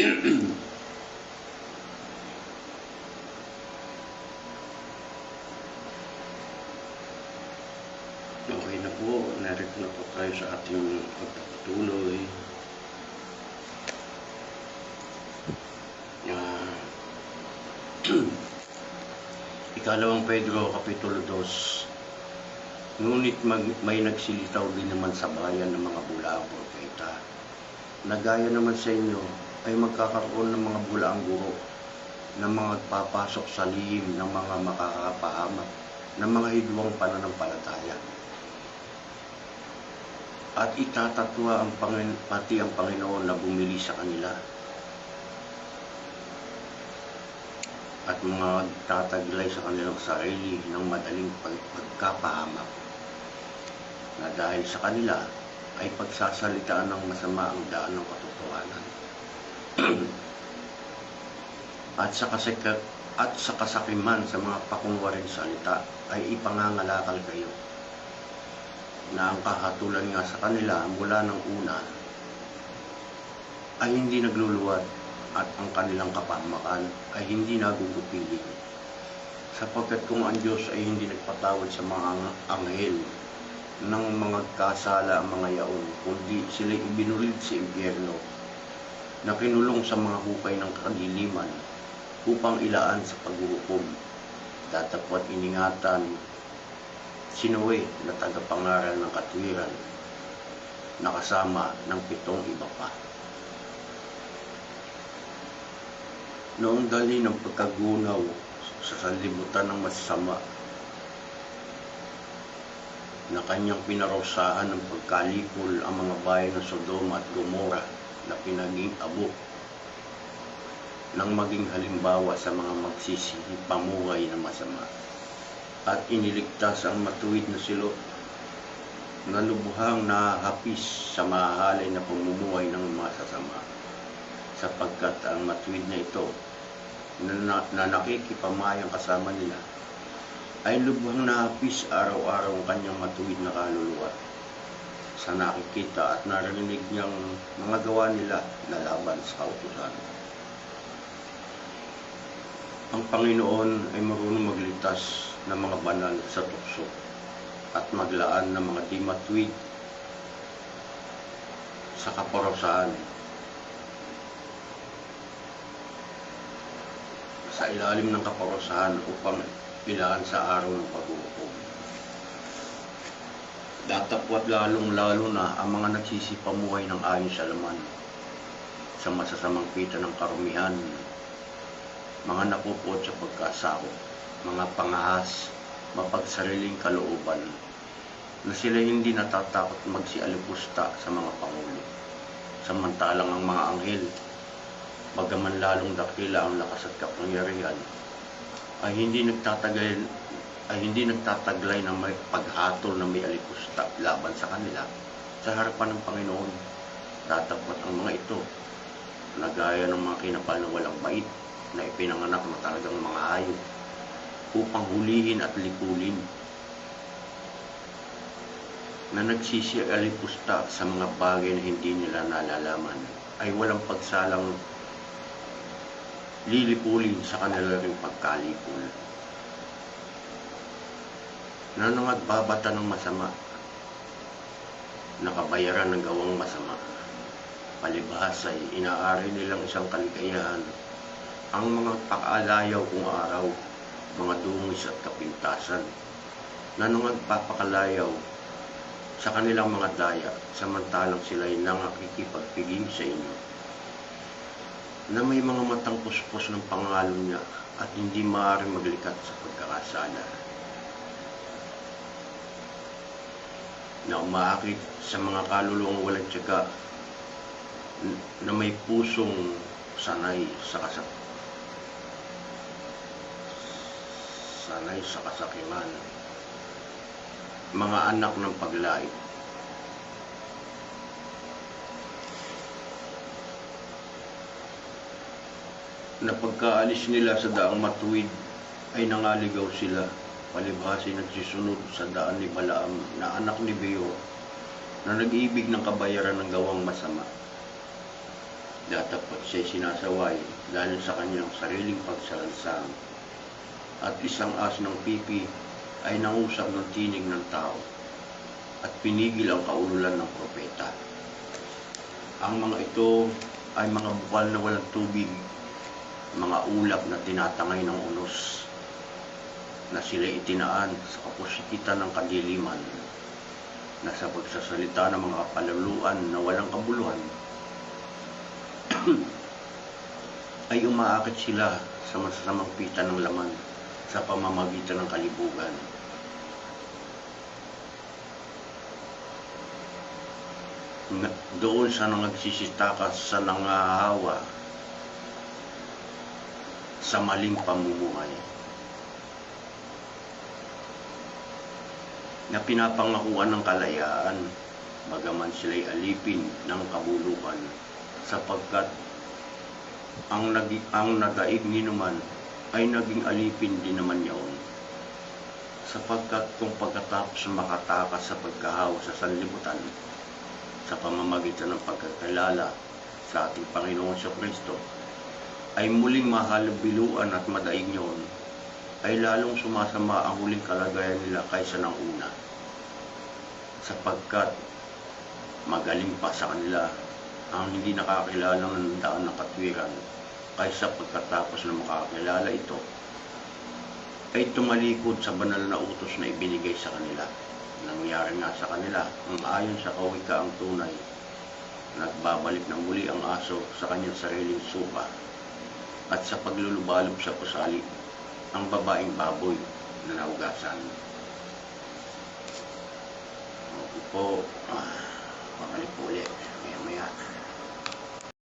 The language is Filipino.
Okay na po, narito na po tayo sa ating pagpapatuloy. Ikalawang Pedro, Kapitulo 2. Ngunit may nagsilitaw din naman sa bayan ng mga bulaang propeta, na gaya naman sa inyo ay magkakaroon ng mga bulaang guro na mga papasok sa lihim ng mga makakapahamak ng mga hidwang pananampalataya. At itatatwa pati ang Panginoon na bumili sa kanila. At mga tataglay sa kanilang sarili ng madaling pagkapahamak, na dahil sa kanila ay pagsasalitaan ng masama ang daan ng katotohanan. At sa kasakiman sa mga pakunwaring salita ay ipangangalakal kayo, na ang kahatulan nga sa kanila mula ng una ay hindi nagluluwat, at ang kanilang kapahamakan ay hindi nagugupiling, sapagkat kung ang Diyos ay hindi nagpatawad sa mga anghel ng mga kasala ang mga yaon, kundi sila ibinulid sa impyerno, na kinulong sa mga hukay ng kadiliman upang ilaan sa paghuhukom, datapwat iningatan si Noe na tagapangaral ng katwiran, nakasama ng 7 iba pa. Noong dali ng pagkagunaw sa sanlibutan ng masama, na kanyang pinarusahan ng pagkalipol ang mga bayan ng Sodoma at Gomora, na pinaging abot nang maging halimbawa sa mga magsisipamuhay na masama, at iniligtas ang matuwid na silot na lubhang nahapis sa mahalay na pamumuhay ng masasama, sapagkat ang matuwid na ito na nakikipamayang kasama nila ay lubhang nahapis araw-araw ang kanyang matuwid na kaluluwa sa nakikita at narinig niyang mga gawa nila na laban sa kautusan. Ang Panginoon ay marunong maglitas ng mga banal sa tukso at maglaan ng mga di matuwid sa kaparusahan, sa ilalim ng kaparusahan, upang ilaan sa araw ng paghuhukom. Datapwat lalong-lalo na ang mga nagsisipamuhay ng ayon sa laman, sa masasamang kita ng karumihan, mga napupot sa pagkasakop, mga pangahas, mapagsariling kalooban, na sila hindi natatakot magsialipusta sa mga pangulo, samantalang ang mga anghel, bagaman lalong dakila ang lakas at kapangyarihan, ay hindi nagtataglay ng may paghatol na may alipusta laban sa kanila sa harapan ng Panginoon. Datapwat ang mga ito na gaya ng mga kinapal na walang bait, na ipinanganak na talagang mga hayop, upang hulihin at lipulin, na nagsisialipusta sa mga bagay na hindi nila nalalaman, ay walang pagsalang lilipulin sa kanila ring pagkalipol, na nangagbabata ng masama, nakabayaran ng gawang masama. Palibhas ay inaari nilang isang kaligayahan ang mga pakaalayaw kung araw, mga dungis at kapintasan, na nangagpapakalayaw sa kanilang mga daya, samantalang sila'y nangakikipagpiging sa inyo, na may mga matang puspos ng pangalo niya at hindi maaaring maglikat sa pagkakasala, na umaakit sa mga kaluluwang walang tiyaga, na may pusong sanay sa kasakiman, mga anak ng paglait, na pagkaalis nila sa daang matuwid ay nangaligaw sila, palibhas ay nagsisunod sa daan ni Balaam na anak ni Beor, na nag-ibig ng kabayaran ng gawang masama, Datapot siya sinasaway dahil sa kanyang sariling pagsalansang. At isang aso ng pipi ay nangusap ng tinig ng tao at pinigil ang kaululan ng propeta. Ang mga ito ay mga bukal na walang tubig, mga ulap na tinatangay ng unos, na sila itinaan sa kapusikitan ng kadiliman, na sa pagsasalita ng mga kapaluluan na walang kabuluhan, ay umaakit sila sa masasamang pita ng laman sa pamamagitan ng kalibugan. Doon sa nagsisitakas sa nangahawa sa maling pamumuhay, na pinapangakuan ng kalayaan, bagaman sila'y alipin ng kabulukan, sapagkat ang nadaig ninuman ay naging alipin din naman yaon. Sapagkat kung pagkatapos makatakas sa pagkahawa sa sanlibutan, sa pamamagitan ng pagkakilala sa ating Panginoon sa Kristo, ay muling mahalubiluan at madaig niyon, ay lalong sumasama ang huling kalagayan nila kaysa ng una, sapagkat magaling pa sa kanila ang hindi nakakilala ng daan ng katwiran, kaysa pagkatapos na makakilala ito, ay tumalikod sa banal na utos na ibinigay sa kanila. Nangyari nga sa kanila ang ayon sa kawikaang tunay, nagbabalik ng muli ang aso sa kanyang sariling suka, at sa paglulubalog sa pusali, ang babaeng baboy na naugasan. Okay po.